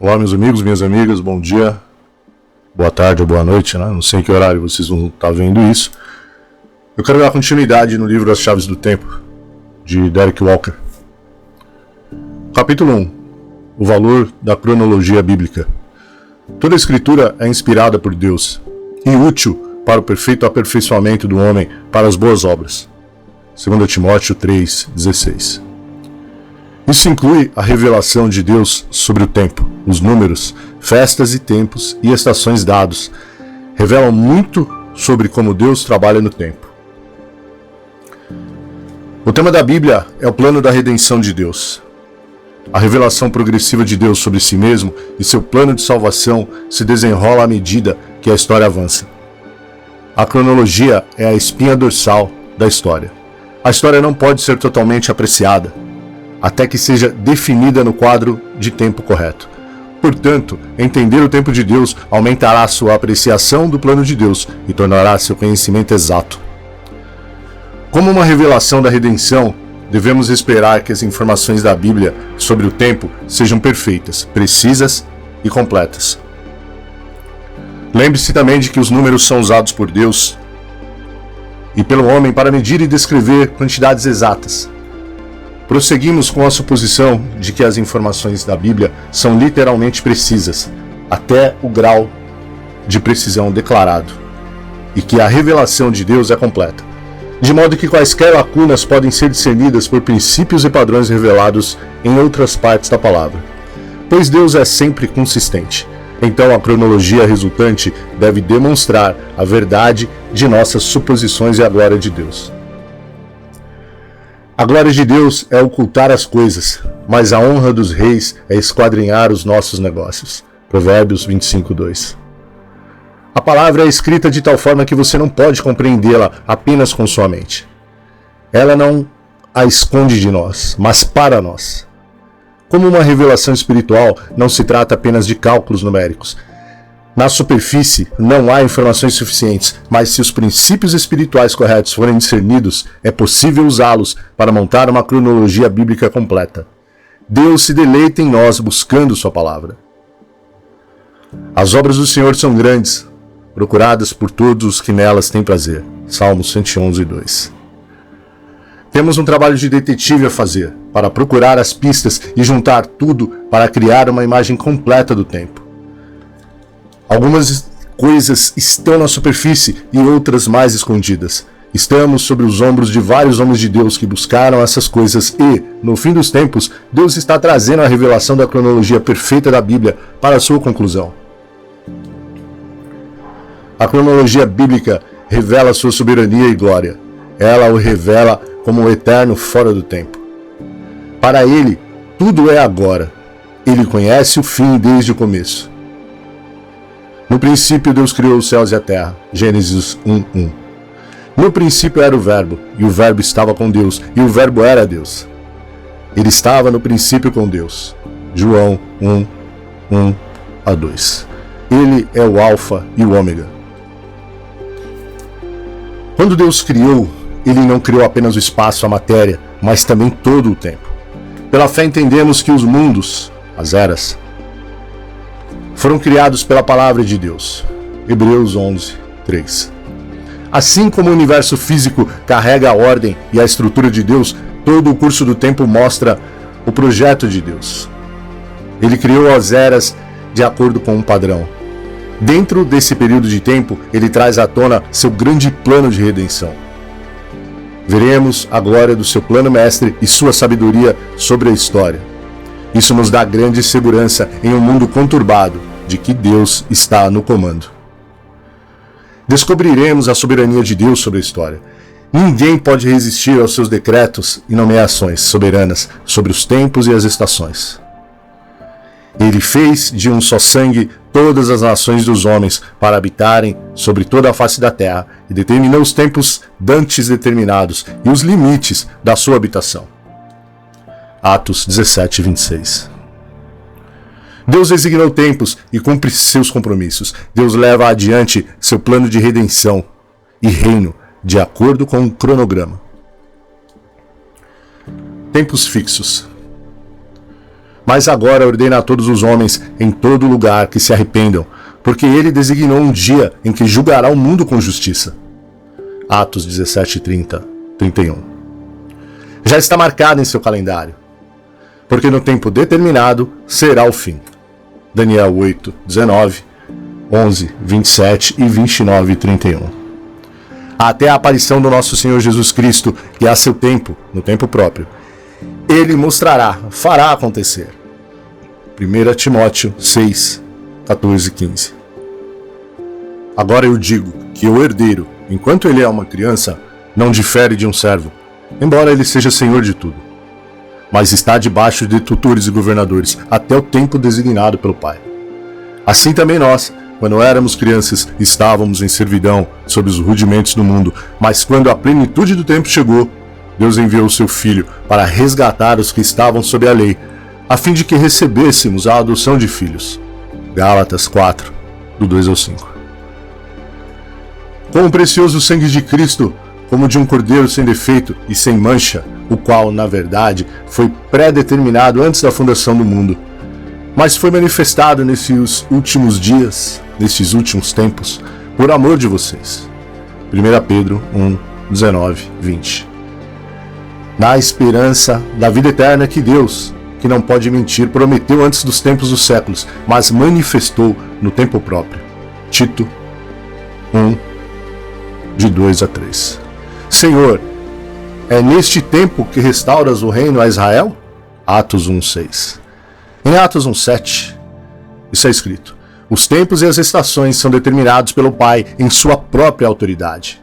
Olá, meus amigos, minhas amigas, bom dia, boa tarde ou boa noite, né? Não sei em que horário vocês vão estar vendo isso. Eu quero dar continuidade no livro As Chaves do Tempo, de Derek Walker. Capítulo 1. O valor da cronologia bíblica. Toda a escritura é inspirada por Deus e útil para o perfeito aperfeiçoamento do homem para as boas obras. 2 Timóteo 3,16. Isso inclui a revelação de Deus sobre o tempo, os números, festas e tempos e estações dados. Revelam muito sobre como Deus trabalha no tempo. O tema da Bíblia é o plano da redenção de Deus. A revelação progressiva de Deus sobre si mesmo e seu plano de salvação se desenrola à medida que a história avança. A cronologia é a espinha dorsal da história. A história não pode ser totalmente apreciada até que seja definida no quadro de tempo correto. Portanto, entender o tempo de Deus aumentará sua apreciação do plano de Deus e tornará seu conhecimento exato. Como uma revelação da redenção, devemos esperar que as informações da Bíblia sobre o tempo sejam perfeitas, precisas e completas. Lembre-se também de que os números são usados por Deus e pelo homem para medir e descrever quantidades exatas. Prosseguimos com a suposição de que as informações da Bíblia são literalmente precisas, até o grau de precisão declarado, e que a revelação de Deus é completa, de modo que quaisquer lacunas podem ser discernidas por princípios e padrões revelados em outras partes da palavra. Pois Deus é sempre consistente, então a cronologia resultante deve demonstrar a verdade de nossas suposições e a glória de Deus. A glória de Deus é ocultar as coisas, mas a honra dos reis é esquadrinhar os nossos negócios. Provérbios 25:2. A palavra é escrita de tal forma que você não pode compreendê-la apenas com sua mente. Ela não a esconde de nós, mas para nós. Como uma revelação espiritual, não se trata apenas de cálculos numéricos. Na superfície, não há informações suficientes, mas se os princípios espirituais corretos forem discernidos, é possível usá-los para montar uma cronologia bíblica completa. Deus se deleita em nós buscando sua palavra. As obras do Senhor são grandes, procuradas por todos os que nelas têm prazer. Salmos 111:2. Temos um trabalho de detetive a fazer, para procurar as pistas e juntar tudo para criar uma imagem completa do tempo. Algumas coisas estão na superfície e outras mais escondidas. Estamos sobre os ombros de vários homens de Deus que buscaram essas coisas e, no fim dos tempos, Deus está trazendo a revelação da cronologia perfeita da Bíblia para a sua conclusão. A cronologia bíblica revela sua soberania e glória. Ela o revela como o eterno fora do tempo. Para ele, tudo é agora. Ele conhece o fim desde o começo. No princípio, Deus criou os céus e a terra. Gênesis 1:1. No princípio era o Verbo, e o Verbo estava com Deus, e o Verbo era Deus. Ele estava no princípio com Deus. João 1:1-2. Ele é o Alfa e o Ômega. Quando Deus criou, Ele não criou apenas o espaço, a matéria, mas também todo o tempo. Pela fé entendemos que os mundos, as eras, foram criados pela palavra de Deus. Hebreus 11:3. Assim como o universo físico carrega a ordem e a estrutura de Deus, todo o curso do tempo mostra o projeto de Deus. Ele criou as eras de acordo com um padrão. Dentro desse período de tempo, ele traz à tona seu grande plano de redenção. Veremos a glória do seu plano mestre e sua sabedoria sobre a história. Isso nos dá grande segurança em um mundo conturbado de que Deus está no comando. Descobriremos a soberania de Deus sobre a história. Ninguém pode resistir aos seus decretos e nomeações soberanas sobre os tempos e as estações. Ele fez de um só sangue todas as nações dos homens para habitarem sobre toda a face da terra e determinou os tempos dantes determinados e os limites da sua habitação. Atos 17:26. Deus designou tempos e cumpre seus compromissos. Deus leva adiante seu plano de redenção e reino de acordo com um cronograma. Tempos fixos. Mas agora ordena a todos os homens em todo lugar que se arrependam, porque ele designou um dia em que julgará o mundo com justiça. Atos 17:30, 31. Já está marcado em seu calendário, porque no tempo determinado será o fim. Daniel 8, 19, 11, 27 e 29 e 31. Até a aparição do nosso Senhor Jesus Cristo, que a seu tempo, no tempo próprio, ele mostrará, fará acontecer. 1 Timóteo 6, 14 e 15. Agora eu digo que o herdeiro, enquanto ele é uma criança, não difere de um servo, embora ele seja senhor de tudo, mas está debaixo de tutores e governadores, até o tempo designado pelo Pai. Assim também nós, quando éramos crianças, estávamos em servidão sob os rudimentos do mundo, mas quando a plenitude do tempo chegou, Deus enviou o seu Filho para resgatar os que estavam sob a lei, a fim de que recebêssemos a adoção de filhos. Gálatas 4, do 2 ao 5. Com o precioso sangue de Cristo, como de um cordeiro sem defeito e sem mancha, o qual, na verdade, foi pré-determinado antes da fundação do mundo, mas foi manifestado nesses últimos dias, nesses últimos tempos, por amor de vocês. 1 Pedro 1, 19, 20. Na esperança da vida eterna que Deus, que não pode mentir, prometeu antes dos tempos dos séculos, mas manifestou no tempo próprio. Tito 1, de 2 a 3. Senhor, é neste tempo que restauras o reino a Israel? Atos 1:6. Em Atos 1:7, isso é escrito: os tempos e as estações são determinados pelo Pai em sua própria autoridade.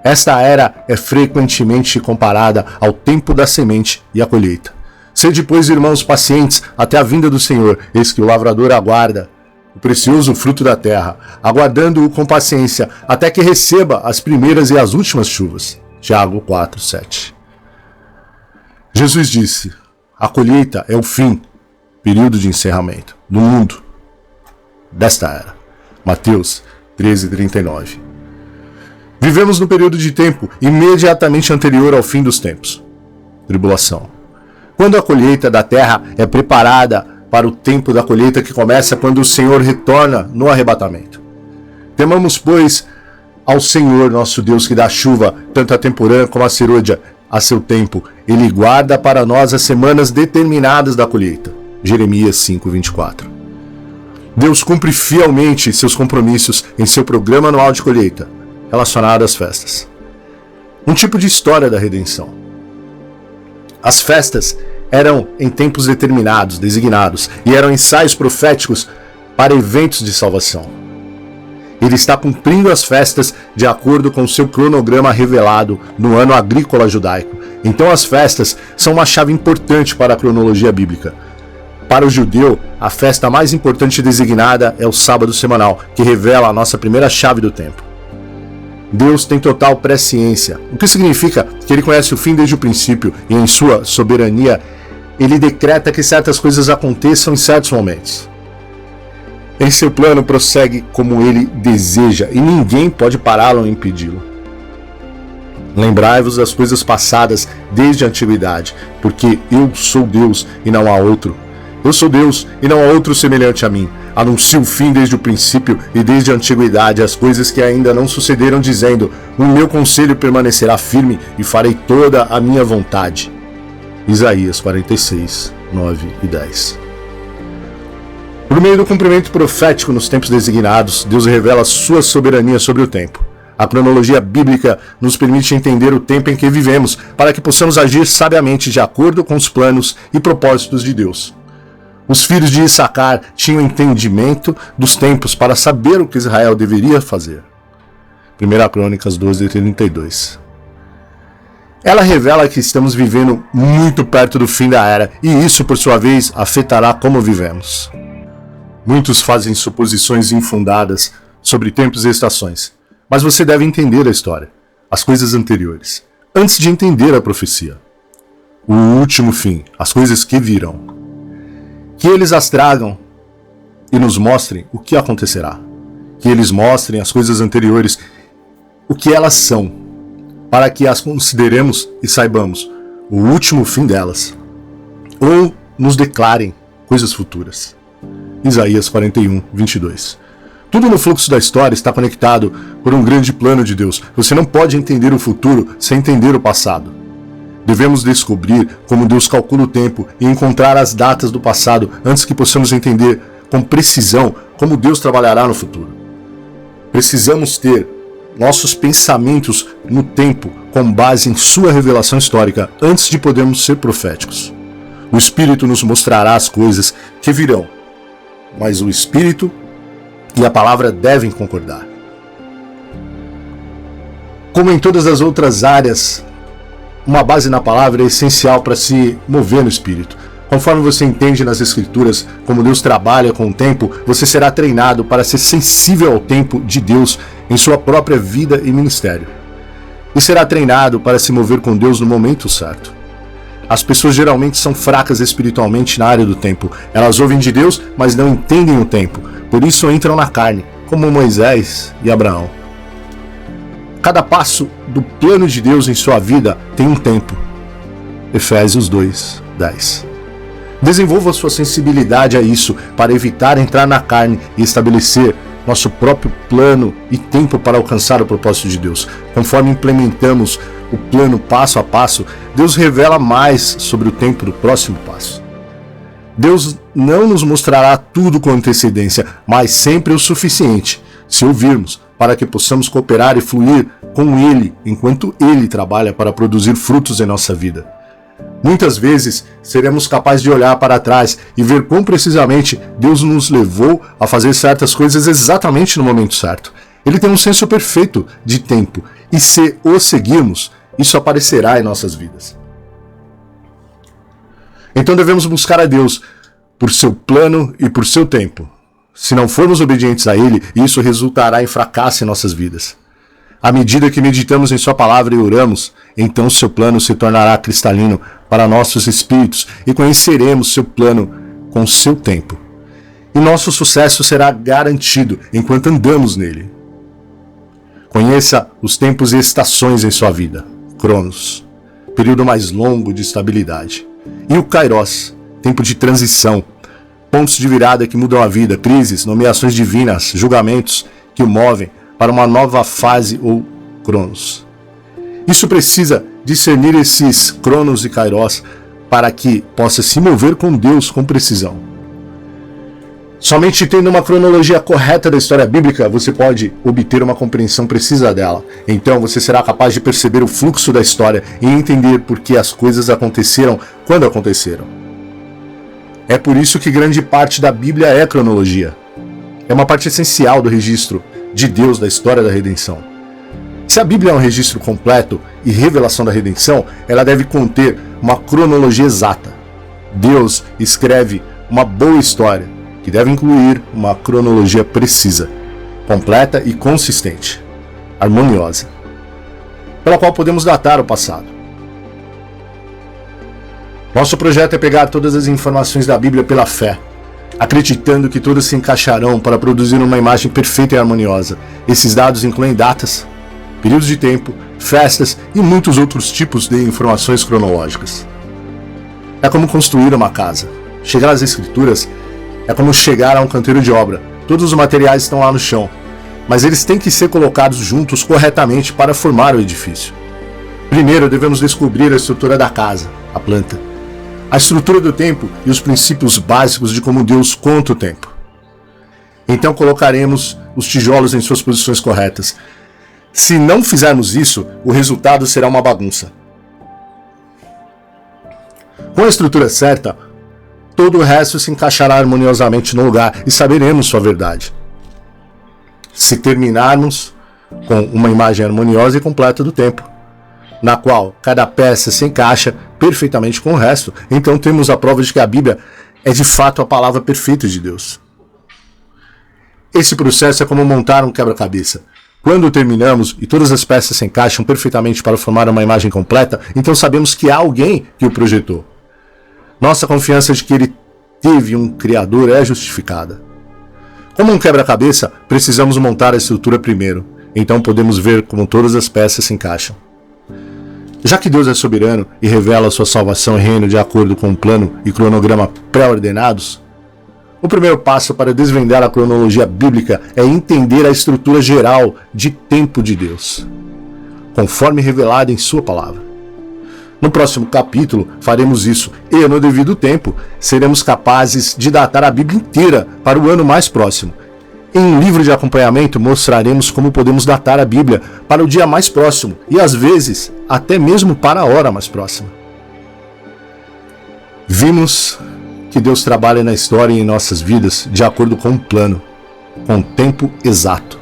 Esta era é frequentemente comparada ao tempo da semente e a colheita. Sede, pois, irmãos, pacientes até a vinda do Senhor, eis que o lavrador aguarda o precioso fruto da terra, aguardando-o com paciência, até que receba as primeiras e as últimas chuvas. Tiago 4:7. Jesus disse: a colheita é o fim, período de encerramento, do mundo, desta era. Mateus 13:39. Vivemos no período de tempo imediatamente anterior ao fim dos tempos. Tribulação. Quando a colheita da terra é preparada para o tempo da colheita que começa quando o Senhor retorna no arrebatamento. Temamos, pois, ao Senhor nosso Deus, que dá chuva, tanto a temporã como a serôdia, a seu tempo. Ele guarda para nós as semanas determinadas da colheita. Jeremias 5:24. Deus cumpre fielmente seus compromissos em seu programa anual de colheita, relacionado às festas. Um tipo de história da redenção. As festas eram em tempos determinados, designados, e eram ensaios proféticos para eventos de salvação. Ele está cumprindo as festas de acordo com seu cronograma revelado no ano agrícola judaico. Então as festas são uma chave importante para a cronologia bíblica. Para o judeu, a festa mais importante designada é o sábado semanal, que revela a nossa primeira chave do tempo. Deus tem total presciência, o que significa que ele conhece o fim desde o princípio e em sua soberania ele decreta que certas coisas aconteçam em certos momentos. Em seu plano prossegue como ele deseja e ninguém pode pará-lo ou impedi-lo. Lembrai-vos das coisas passadas desde a antiguidade, porque eu sou Deus e não há outro. Eu sou Deus e não há outro semelhante a mim. Anuncio o fim desde o princípio e desde a antiguidade as coisas que ainda não sucederam, dizendo: o meu conselho permanecerá firme e farei toda a minha vontade. Isaías 46, 9 e 10. Por meio do cumprimento profético nos tempos designados, Deus revela sua soberania sobre o tempo. A cronologia bíblica nos permite entender o tempo em que vivemos, para que possamos agir sabiamente de acordo com os planos e propósitos de Deus. Os filhos de Issacar tinham entendimento dos tempos para saber o que Israel deveria fazer. 1 Crônicas 12:32. Ela revela que estamos vivendo muito perto do fim da era, e isso, por sua vez, afetará como vivemos. Muitos fazem suposições infundadas sobre tempos e estações, mas você deve entender a história, as coisas anteriores, antes de entender a profecia. O último fim, as coisas que virão. Que eles as tragam e nos mostrem o que acontecerá. Que eles mostrem as coisas anteriores, o que elas são, para que as consideremos e saibamos o último fim delas. Ou nos declarem coisas futuras. Isaías 41, 22. Tudo no fluxo da história está conectado por um grande plano de Deus. Você não pode entender o futuro sem entender o passado. Devemos descobrir como Deus calcula o tempo e encontrar as datas do passado antes que possamos entender com precisão como Deus trabalhará no futuro. Precisamos ter nossos pensamentos no tempo com base em sua revelação histórica antes de podermos ser proféticos. O Espírito nos mostrará as coisas que virão, mas o Espírito e a palavra devem concordar. Como em todas as outras áreas, uma base na palavra é essencial para se mover no Espírito. Conforme você entende nas Escrituras como Deus trabalha com o tempo, você será treinado para ser sensível ao tempo de Deus em sua própria vida e ministério. E será treinado para se mover com Deus no momento certo. As pessoas geralmente são fracas espiritualmente na área do tempo. Elas ouvem de Deus, mas não entendem o tempo. Por isso entram na carne, como Moisés e Abraão. Cada passo do plano de Deus em sua vida tem um tempo. Efésios 2, 10. Desenvolva sua sensibilidade a isso para evitar entrar na carne e estabelecer nosso próprio plano e tempo para alcançar o propósito de Deus. Conforme implementamos o plano passo a passo, Deus revela mais sobre o tempo do próximo passo. Deus não nos mostrará tudo com antecedência, mas sempre o suficiente, se ouvirmos, para que possamos cooperar e fluir com Ele enquanto Ele trabalha para produzir frutos em nossa vida. Muitas vezes seremos capazes de olhar para trás e ver quão precisamente Deus nos levou a fazer certas coisas exatamente no momento certo. Ele tem um senso perfeito de tempo e se o seguirmos, isso aparecerá em nossas vidas. Então devemos buscar a Deus por seu plano e por seu tempo. Se não formos obedientes a Ele, isso resultará em fracasso em nossas vidas. À medida que meditamos em sua palavra e oramos, então seu plano se tornará cristalino para nossos espíritos e conheceremos seu plano com seu tempo. E nosso sucesso será garantido enquanto andamos nele. Conheça os tempos e estações em sua vida. Cronos, período mais longo de estabilidade. E o Kairos, tempo de transição, pontos de virada que mudam a vida, crises, nomeações divinas, julgamentos que o movem para uma nova fase ou Cronos. Isso precisa discernir esses Cronos e Kairos para que possa se mover com Deus com precisão. Somente tendo uma cronologia correta da história bíblica, você pode obter uma compreensão precisa dela. Então você será capaz de perceber o fluxo da história e entender por que as coisas aconteceram quando aconteceram. É por isso que grande parte da Bíblia é cronologia. É uma parte essencial do registro de Deus da história da redenção. Se a Bíblia é um registro completo e revelação da redenção, ela deve conter uma cronologia exata. Deus escreve uma boa história, que deve incluir uma cronologia precisa, completa e consistente, harmoniosa, pela qual podemos datar o passado. Nosso projeto é pegar todas as informações da Bíblia pela fé, acreditando que todas se encaixarão para produzir uma imagem perfeita e harmoniosa. Esses dados incluem datas, períodos de tempo, festas e muitos outros tipos de informações cronológicas. É como construir uma casa. Chegar às Escrituras é como chegar a um canteiro de obra. Todos os materiais estão lá no chão, mas eles têm que ser colocados juntos corretamente para formar o edifício. Primeiro devemos descobrir a estrutura da casa, a planta, a estrutura do tempo e os princípios básicos de como Deus conta o tempo. Então colocaremos os tijolos em suas posições corretas. Se não fizermos isso, o resultado será uma bagunça. Com a estrutura certa, todo o resto se encaixará harmoniosamente no lugar e saberemos sua verdade. Se terminarmos com uma imagem harmoniosa e completa do tempo, na qual cada peça se encaixa perfeitamente com o resto, então temos a prova de que a Bíblia é de fato a palavra perfeita de Deus. Esse processo é como montar um quebra-cabeça. Quando terminamos e todas as peças se encaixam perfeitamente para formar uma imagem completa, então sabemos que há alguém que o projetou. Nossa confiança de que ele teve um Criador é justificada. Como um quebra-cabeça, precisamos montar a estrutura primeiro, então podemos ver como todas as peças se encaixam. Já que Deus é soberano e revela sua salvação e reino de acordo com um plano e cronograma pré-ordenados, o primeiro passo para desvendar a cronologia bíblica é entender a estrutura geral de tempo de Deus, conforme revelada em sua palavra. No próximo capítulo faremos isso e, no devido tempo, seremos capazes de datar a Bíblia inteira para o ano mais próximo. Em um livro de acompanhamento mostraremos como podemos datar a Bíblia para o dia mais próximo e, às vezes, até mesmo para a hora mais próxima. Vimos que Deus trabalha na história e em nossas vidas de acordo com um plano, com um tempo exato.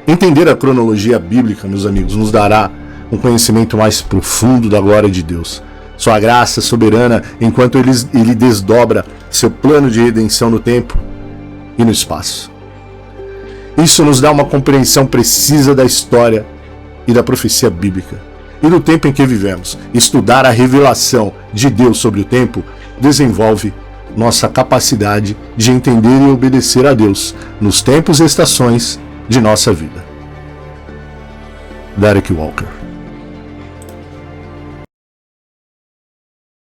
Entender a cronologia bíblica, meus amigos, nos dará um conhecimento mais profundo da glória de Deus, sua graça soberana, enquanto ele desdobra seu plano de redenção no tempo e no espaço. Isso nos dá uma compreensão precisa da história e da profecia bíblica e do tempo em que vivemos. Estudar a revelação de Deus sobre o tempo desenvolve nossa capacidade de entender e obedecer a Deus nos tempos e estações de nossa vida. Derek Walker.